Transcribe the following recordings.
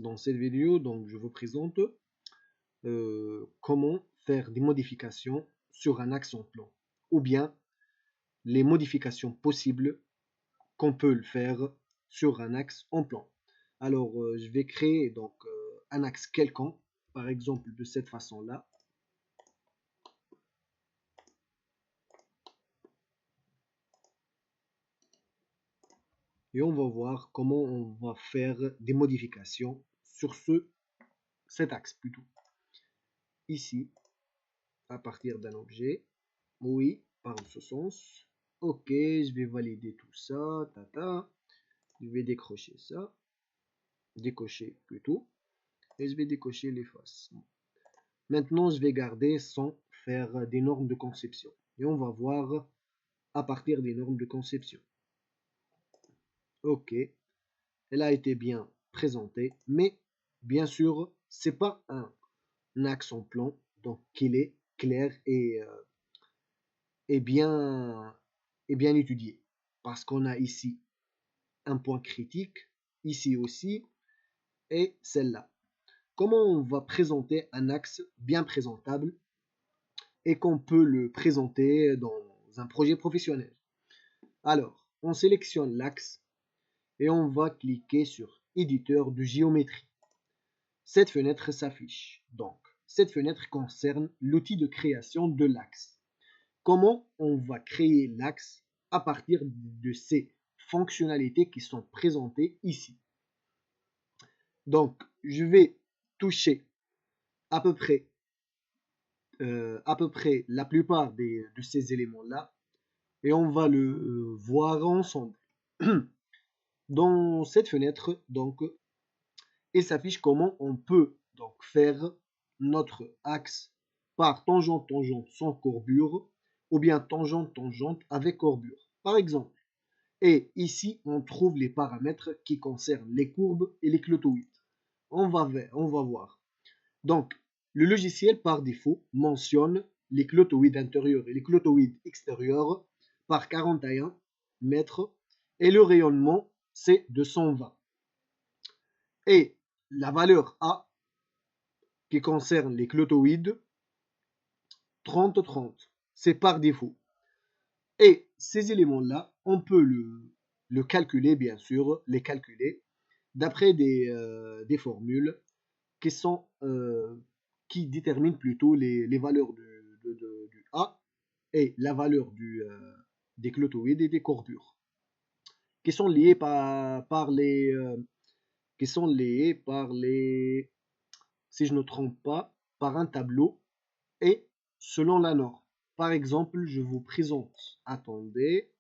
Dans cette vidéo, donc, je vous présente comment faire des modifications sur un axe en plan, ou bien les modifications possibles qu'on peut le faire sur un axe en plan. Alors, je vais créer donc un axe quelconque, par exemple de cette façon-là. Et on va voir comment on va faire des modifications sur cet axe plutôt. Ici, à partir d'un objet. Oui, par ce sens. Ok, je vais valider tout ça. Tata. Je vais décrocher ça. Décocher plutôt. Et je vais décocher les faces. Maintenant, je vais garder sans faire des normes de conception. Et on va voir à partir des normes de conception. Ok, elle a été bien présentée, mais bien sûr, c'est pas un axe en plan, donc qu'il est clair et bien étudié. Parce qu'on a ici un point critique, ici aussi, et celle-là. Comment on va présenter un axe bien présentable et qu'on peut le présenter dans un projet professionnel? Alors, on sélectionne l'axe et on va cliquer sur éditeur de géométrie. Cette fenêtre s'affiche. Donc, cette fenêtre concerne l'outil de création de l'axe. Comment on va créer l'axe à partir de ces fonctionnalités qui sont présentées ici? Donc, je vais toucher à peu près la plupart de ces éléments-là et on va le voir ensemble. Dans cette fenêtre, donc, il s'affiche comment on peut donc faire notre axe par tangente tangente sans courbure ou bien tangente tangente avec courbure, par exemple. Et ici, on trouve les paramètres qui concernent les courbes et les clotoïdes. On va voir. Donc, le logiciel par défaut mentionne les clotoïdes intérieurs et les clotoïdes extérieurs par 41 mètres et le rayonnement c'est 220. Et la valeur A qui concerne les clotoïdes 30-30, c'est par défaut. Et ces éléments-là, on peut le calculer, bien sûr, les calculer d'après des formules qui sont qui déterminent plutôt les valeurs du A et la valeur des clotoïdes et des courbures qui sont liées par les qui sont liées par les, si je ne trompe pas, par un tableau et selon la norme. Par exemple, je vous présente, attendez,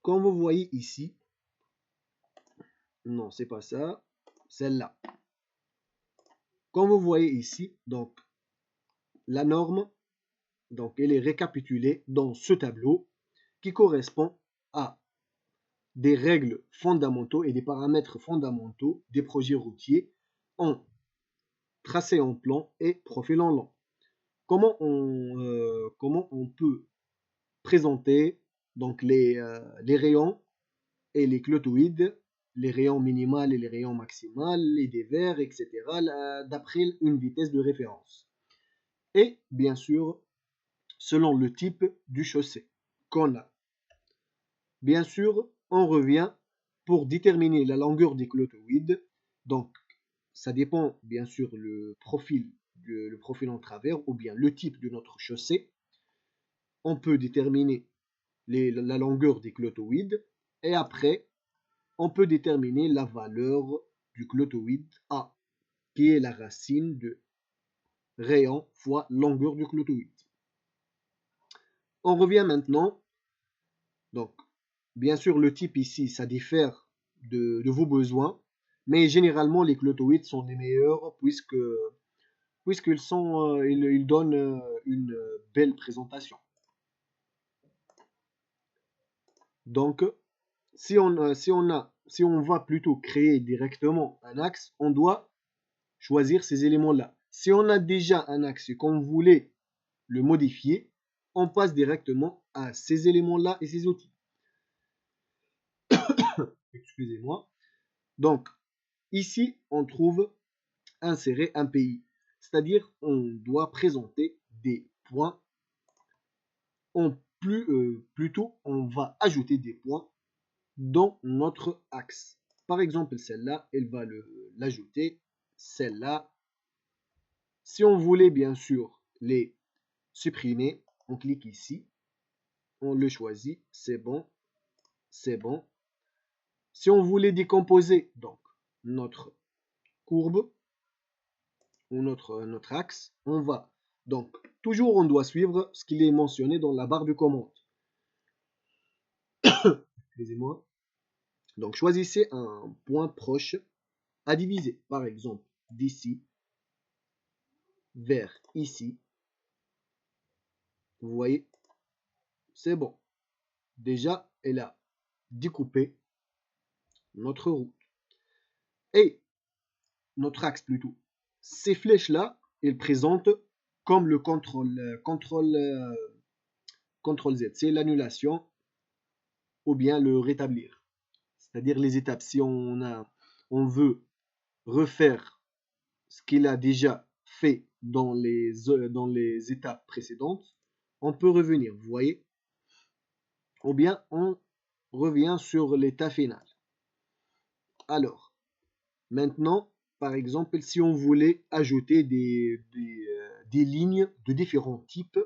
comme vous voyez ici, non, c'est pas ça, celle-là. Comme vous voyez ici, donc, la norme, donc, elle est récapitulée dans ce tableau qui correspond à des règles fondamentaux et des paramètres fondamentaux des projets routiers en tracé en plan et profil en long. Comment on peut présenter donc les rayons et les clotoïdes, les rayons minimales et les rayons maximales, les dévers, etc., d'après une vitesse de référence. Et bien sûr, selon le type du chaussée qu'on a. Bien sûr, on revient pour déterminer la longueur des clotoïdes. Donc, ça dépend bien sûr le profil en travers ou bien le type de notre chaussée. On peut déterminer la longueur des clotoïdes et après, on peut déterminer la valeur du clotoïde A, qui est la racine de rayon fois longueur du clotoïde. On revient maintenant. Donc, bien sûr, le type ici, ça diffère de vos besoins, mais généralement, les clotoïdes sont les meilleurs puisqu'ils ils donnent une belle présentation. Donc, si on va plutôt créer directement un axe, on doit choisir ces éléments-là. Si on a déjà un axe et qu'on voulait le modifier, on passe directement à ces éléments-là et ces outils. Excusez-moi. Donc, ici, on trouve insérer un pays. C'est-à-dire, on doit présenter des points. Plutôt, on va ajouter des points dans notre axe. Par exemple, celle-là, elle va l'ajouter. Celle-là, si on voulait bien sûr les supprimer, on clique ici, on le choisit, c'est bon, c'est bon. Si on voulait décomposer donc notre courbe ou notre axe, on va donc toujours on doit suivre ce qu'il est mentionné dans la barre de commande. Excusez-moi. Donc choisissez un point proche à diviser, par exemple d'ici vers ici. Vous voyez, c'est bon. Déjà, elle a découpé notre route. Et notre axe plutôt. Ces flèches-là, elles présentent comme le contrôle Z. C'est l'annulation ou bien le rétablir. C'est-à-dire les étapes. Si on veut refaire ce qu'il a déjà fait dans les étapes précédentes, on peut revenir, vous voyez. Ou bien on revient sur l'état final. Alors, maintenant, par exemple, si on voulait ajouter des lignes de différents types,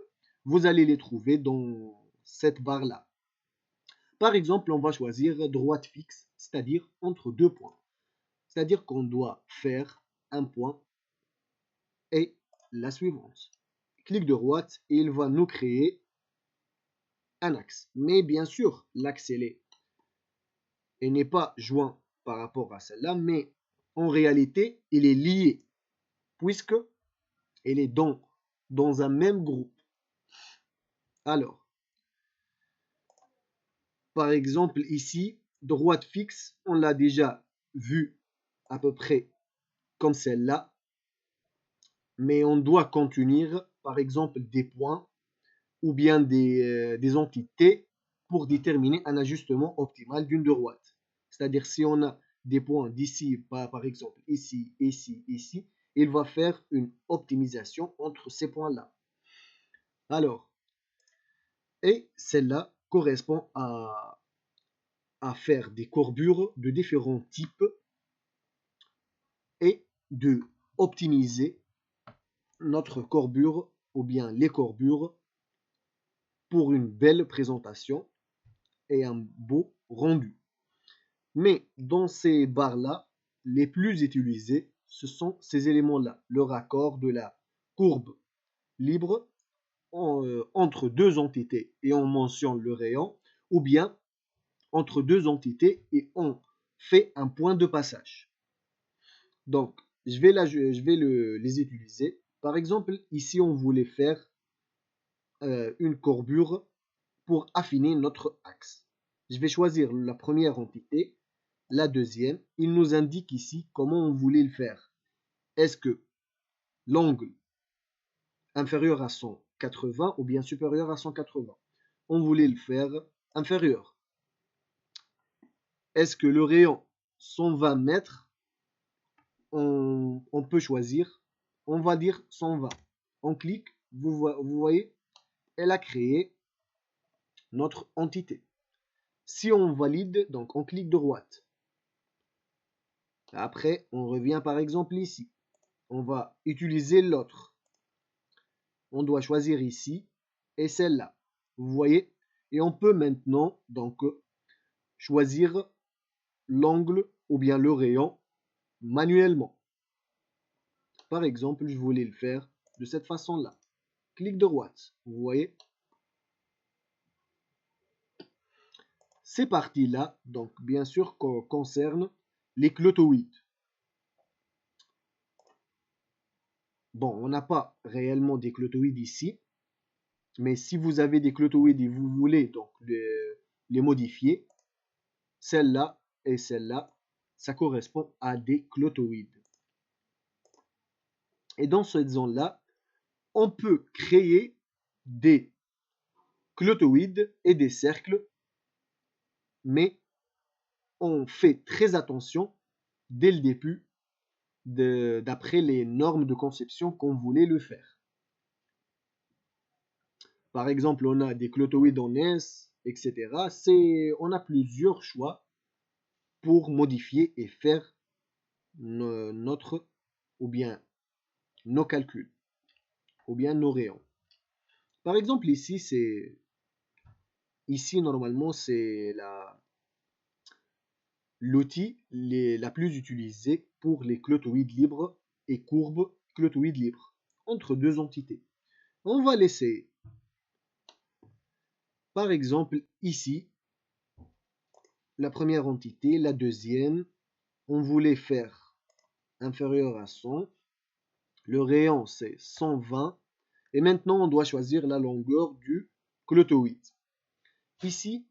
vous allez les trouver dans cette barre-là. Par exemple, on va choisir droite fixe, c'est-à-dire entre deux points. C'est-à-dire qu'on doit faire un point et la suivante. Clic de droite et il va nous créer un axe. Mais bien sûr, l'axe elle n'est pas joint par rapport à celle-là, mais en réalité, il est lié puisque elle est dans un même groupe. Alors, par exemple ici, droite fixe, on l'a déjà vu à peu près comme celle-là, mais on doit contenir par exemple des points ou bien des entités pour déterminer un ajustement optimal d'une droite. C'est-à-dire si on a des points d'ici, par exemple ici, ici, ici, il va faire une optimisation entre ces points-là. Alors, et celle-là correspond à faire des courbures de différents types et de optimiser notre courbure ou bien les courbures pour une belle présentation et un beau rendu. Mais dans ces barres-là, les plus utilisés, ce sont ces éléments-là. Le raccord de la courbe libre entre deux entités et on mentionne le rayon, ou bien entre deux entités et on fait un point de passage. Donc, je vais les utiliser. Par exemple, ici, on voulait faire une courbure pour affiner notre axe. Je vais choisir la première entité, la deuxième. Il nous indique ici comment on voulait le faire. Est-ce que l'angle inférieur à 180 ou bien supérieur à 180? On voulait le faire inférieur. Est-ce que le rayon 120 mètres, on peut choisir, on va dire 120. On clique, vous voyez, elle a créé notre entité. Si on valide, donc on clique droite. Après, on revient par exemple ici. On va utiliser l'autre. On doit choisir ici et celle-là. Vous voyez? Et on peut maintenant donc choisir l'angle ou bien le rayon manuellement. Par exemple, je voulais le faire de cette façon-là. Clic droite. Vous voyez? Ces parties-là, donc bien sûr, concernent les clotoïdes. Bon, on n'a pas réellement des clotoïdes ici, mais si vous avez des clotoïdes et vous voulez donc les modifier, celle-là et celle-là, ça correspond à des clotoïdes. Et dans cette zone-là, on peut créer des clotoïdes et des cercles, mais on fait très attention dès le début d'après les normes de conception qu'on voulait le faire. Par exemple, on a des clotoïdes en S, etc. On a plusieurs choix pour modifier et faire notre, ou bien nos calculs, ou bien nos rayons. Par exemple, ici normalement, c'est l'outil la plus utilisée pour les clotoïdes libres et courbes clotoïdes libres entre deux entités. On va l'essayer. Par exemple, ici, la première entité, la deuxième, on voulait faire inférieur à 100. Le rayon, c'est 120. Et maintenant, on doit choisir la longueur du clotoïde. Ici,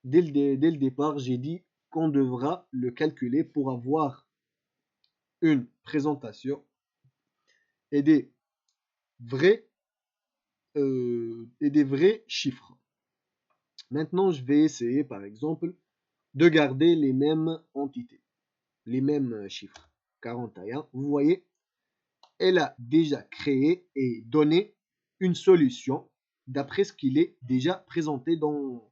dès le départ, j'ai dit qu'on devra le calculer pour avoir une présentation et des vrais, chiffres. Maintenant, je vais essayer, par exemple, de garder les mêmes entités, les mêmes chiffres. 41, vous voyez, elle a déjà créé et donné une solution d'après ce qu'il est déjà présenté dans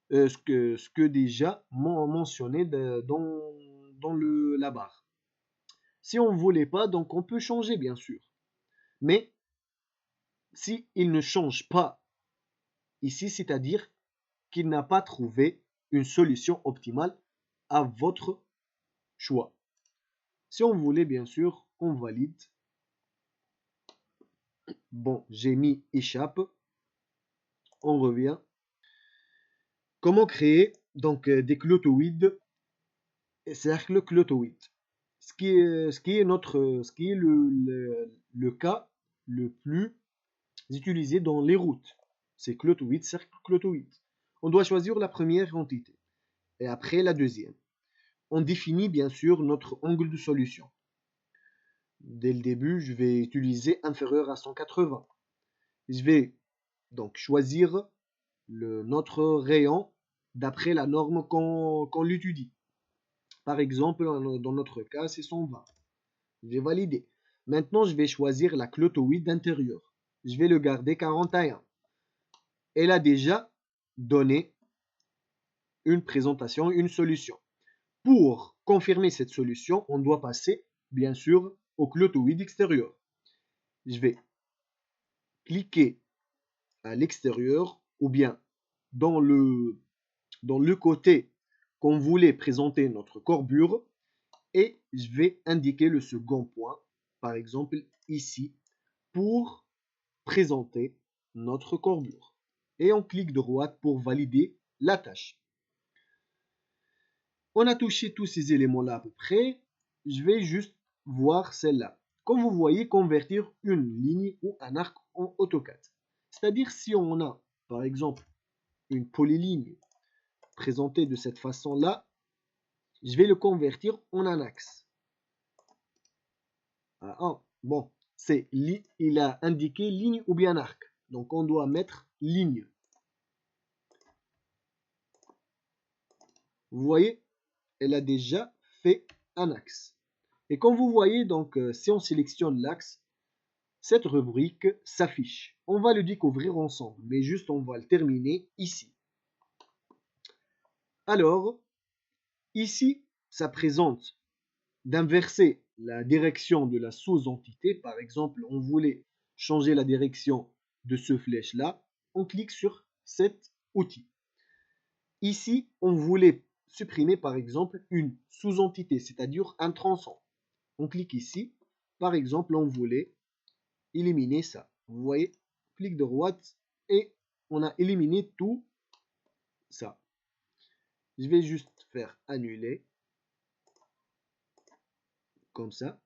ce que déjà mentionné dans la barre. Si on ne voulait pas, donc on peut changer bien sûr. Mais si il ne change pas ici, c'est-à-dire qu'il n'a pas trouvé une solution optimale à votre choix. Si on voulait, bien sûr, on valide. Bon, j'ai mis échappe. On revient. Comment créer donc des clotoïdes et cercles clotoïdes? Ce qui est le cas le plus utilisé dans les routes. C'est clotoïde, cercle clotoïde. On doit choisir la première entité et après la deuxième. On définit bien sûr notre angle de solution. Dès le début, je vais utiliser inférieur à 180. Je vais donc choisir notre rayon d'après la norme qu'on l'étudie. Par exemple, dans notre cas, c'est 120. Je vais valider. Maintenant, je vais choisir la clotoïde intérieure. Je vais le garder 41. Elle a déjà donné une présentation, une solution. Pour confirmer cette solution, on doit passer, bien sûr, au clotoïde extérieur. Je vais cliquer à l'extérieur ou bien dans le côté qu'on voulait présenter notre courbure et je vais indiquer le second point, par exemple ici, pour présenter notre courbure. Et on clique droite pour valider la tâche. On a touché tous ces éléments-là à peu près. Je vais juste voir celle-là. Comme vous voyez, convertir une ligne ou un arc en AutoCAD. C'est-à-dire si on a, par exemple, une polyligne présentée de cette façon-là, je vais le convertir en un axe. Bon, il a indiqué ligne ou bien arc. Donc on doit mettre ligne. Vous voyez, elle a déjà fait un axe. Et comme vous voyez, donc, si on sélectionne l'axe, cette rubrique s'affiche. On va le découvrir ensemble, mais juste on va le terminer ici. Alors, ici, ça présente d'inverser la direction de la sous-entité. Par exemple, on voulait changer la direction de ce flèche-là. On clique sur cet outil. Ici, on voulait supprimer par exemple une sous-entité, c'est-à-dire un tronçon. On clique ici. Par exemple, on voulait éliminer ça. Vous voyez, clic droite et on a éliminé tout ça. Je vais juste faire annuler. Comme ça.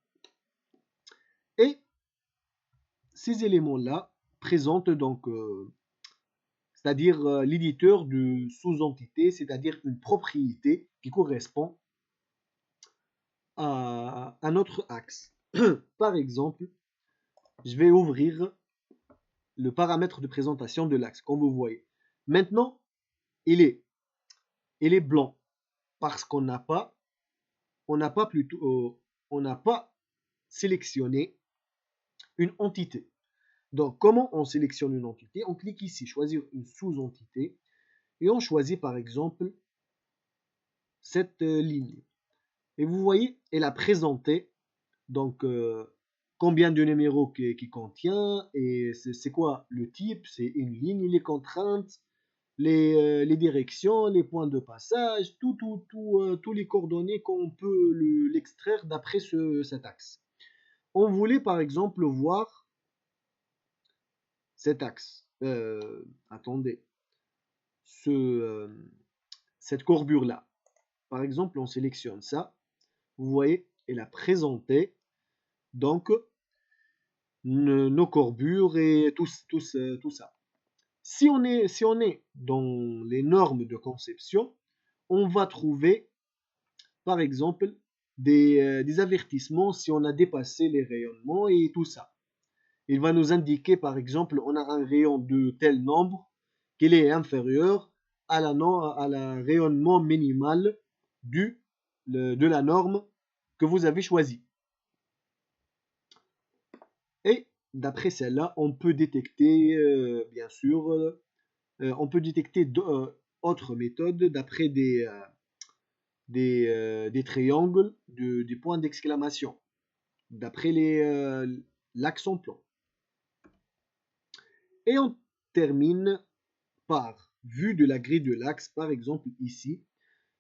Et ces éléments-là présentent donc, c'est-à-dire l'éditeur de sous-entité, c'est-à-dire une propriété qui correspond à notre axe. Par exemple, je vais ouvrir le paramètre de présentation de l'axe, comme vous voyez. Maintenant, il est blanc parce qu'on n'a pas on n'a pas on n'a pas sélectionné une entité. Donc, comment on sélectionne une entité? On clique ici, choisir une sous-entité, et on choisit par exemple cette ligne. Et vous voyez, elle a présenté donc combien de numéros qui contient, et c'est quoi le type, c'est une ligne, les contraintes, les directions, les points de passage, tous les coordonnées qu'on peut l'extraire d'après cet axe. On voulait par exemple voir cet axe. Attendez, cette courbure-là. Par exemple, on sélectionne ça. Vous voyez, elle a présenté donc nos courbures et tout ça. Si on est dans les normes de conception, on va trouver par exemple des avertissements si on a dépassé les rayonnements et tout ça. Il va nous indiquer par exemple on a un rayon de tel nombre qu'il est inférieur à la rayonnement minimal de la norme que vous avez choisie. Et d'après celle-là, on peut détecter, bien sûr, on peut détecter d'autres méthodes d'après des triangles, des points d'exclamation, d'après l'accent plan. Et on termine par vue de la grille de l'axe, par exemple ici,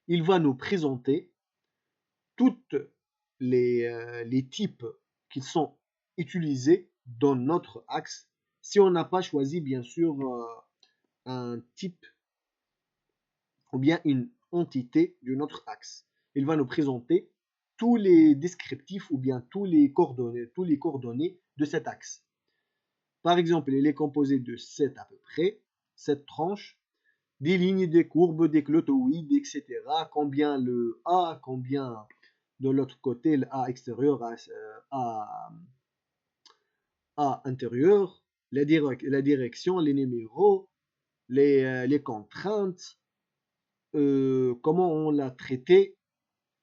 il va nous présenter toutes les types qui sont utilisés dans notre axe, si on n'a pas choisi bien sûr un type ou bien une entité de notre axe. Il va nous présenter tous les descriptifs ou bien tous les coordonnées de cet axe. Par exemple, il est composé de 7 à peu près, 7 tranches, des lignes, des courbes, des clotoïdes, etc. Combien le A, combien de l'autre côté, le A extérieur, A intérieur, la direction, les numéros, les contraintes, comment on l'a traité,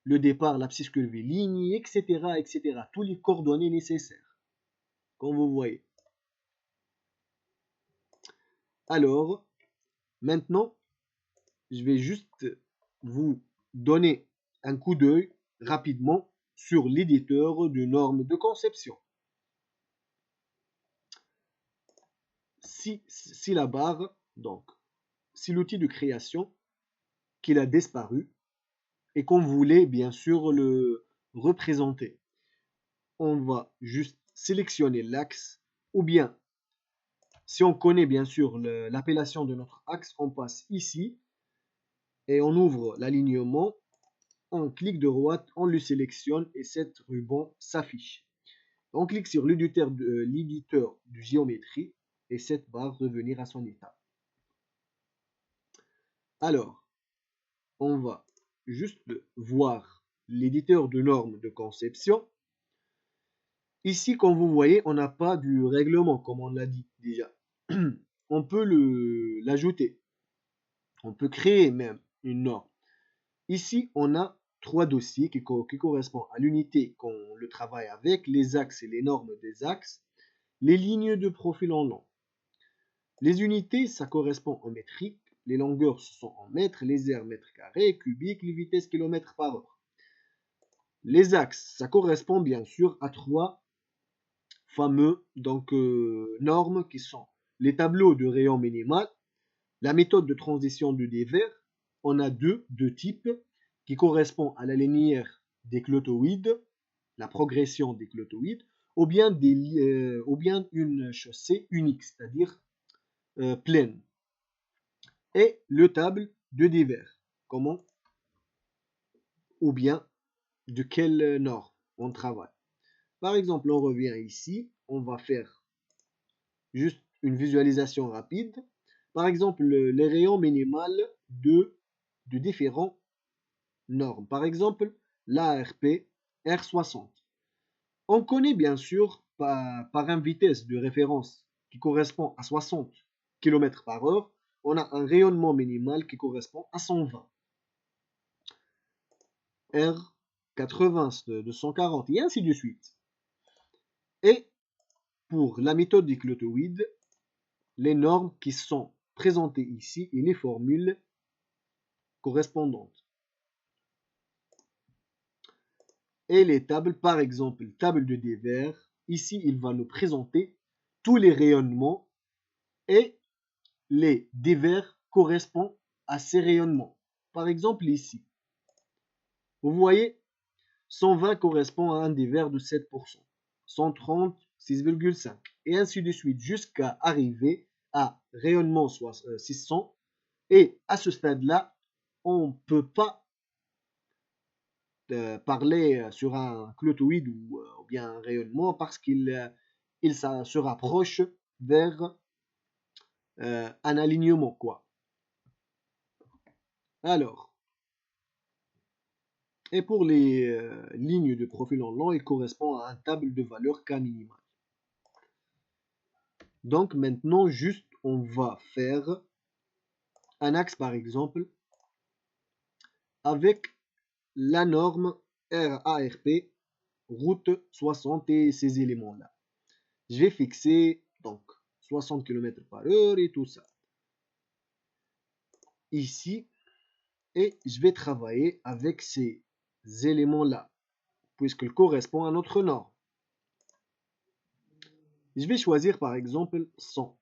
le départ, l'abscisse curviligne, etc., etc. Tous les coordonnées nécessaires, comme vous voyez. Alors, maintenant, je vais juste vous donner un coup d'œil rapidement sur l'éditeur de normes de conception. Si la barre, donc, si l'outil de création qu'il a disparu et qu'on voulait bien sûr le représenter, on va juste sélectionner l'axe, ou bien si on connaît bien sûr l'appellation de notre axe, on passe ici et on ouvre l'alignement, on clique de droite, on le sélectionne et cet ruban s'affiche. On clique sur l'éditeur de géométrie et cette barre revenir à son état. Alors, on va juste voir l'éditeur de normes de conception. Ici, comme vous voyez, on n'a pas du règlement, comme on l'a dit déjà. On peut l'ajouter. On peut créer même une norme. Ici, on a 3 dossiers qui correspondent à l'unité qu'on le travaille avec, les axes et les normes des axes, les lignes de profil en long. Les unités, ça correspond en métrique, les longueurs sont en mètres, les aires mètres carrés, cubiques, les vitesses kilomètres par heure. Les axes, ça correspond bien sûr à 3 fameux normes qui sont les tableaux de rayon minimal, la méthode de transition de dévers. On a deux types qui correspondent à la linéaire des clotoïdes, la progression des clotoïdes, ou bien une chaussée unique, c'est-à-dire pleine, et le table de dévers, comment ou bien de quelle norme on travaille. Par exemple, on revient ici, on va faire juste une visualisation rapide. Par exemple, les rayons minimales de différents normes. Par exemple, l'ARP R60. On connaît bien sûr par une vitesse de référence qui correspond à 60 km par heure, on a un rayonnement minimal qui correspond à 120. 80, 240 et ainsi de suite. Et pour la méthode cyclotoïde, les normes qui sont présentées ici et les formules correspondantes. Et les tables, par exemple, table de Devers, ici il va nous présenter tous les rayonnements et les Devers correspondent à ces rayonnements. Par exemple ici, vous voyez, 120 correspond à un Devers de 7%, 130, 6,5, et ainsi de suite, jusqu'à arriver à rayonnement 600. Et à ce stade-là, on ne peut pas parler sur un clotoïde ou bien un rayonnement parce qu'il se rapproche vers un alignement, quoi. Alors, et pour les lignes de profil en long, il correspond à un table de valeur K minimale. Donc maintenant, juste, on va faire un axe, par exemple, avec la norme RARP, route 60 et ces éléments-là. Je vais fixer donc 60 km/h et tout ça ici, et je vais travailler avec ces éléments-là, puisqu'ils correspondent à notre norme. Je vais choisir par exemple 100.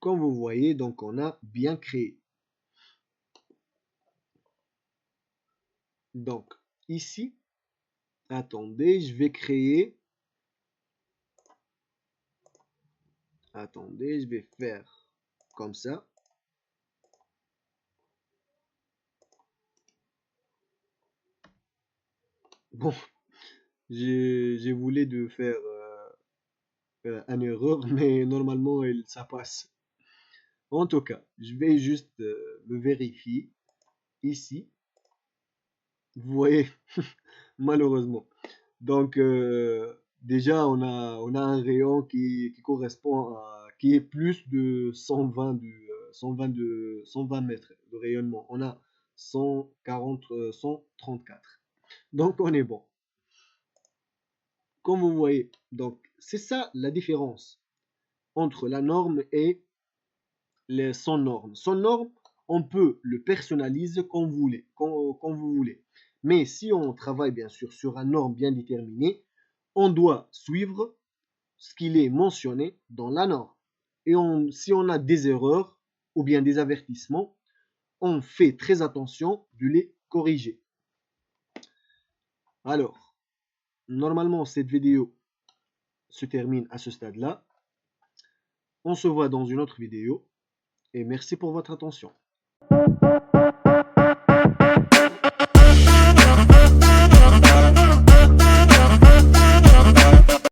Comme vous voyez, donc on a bien créé. Donc ici, attendez, je vais créer. Attendez, je vais faire comme ça. Bon, j'ai voulu de faire une erreur, mais normalement ça passe. En tout cas, je vais juste me vérifier ici. Vous voyez, malheureusement. Donc déjà on a un rayon qui correspond à qui est plus de 120 mètres de rayonnement. On a 140 134. Donc on est bon. Comme vous voyez, donc c'est ça la différence entre la norme et son norme. Son norme, on peut le personnaliser comme vous voulez. Mais si on travaille bien sûr sur un norme bien déterminé, on doit suivre ce qu'il est mentionné dans la norme. Et si on a des erreurs ou bien des avertissements, on fait très attention de les corriger. Alors, normalement, cette vidéo se termine à ce stade-là. On se voit dans une autre vidéo et merci pour votre attention.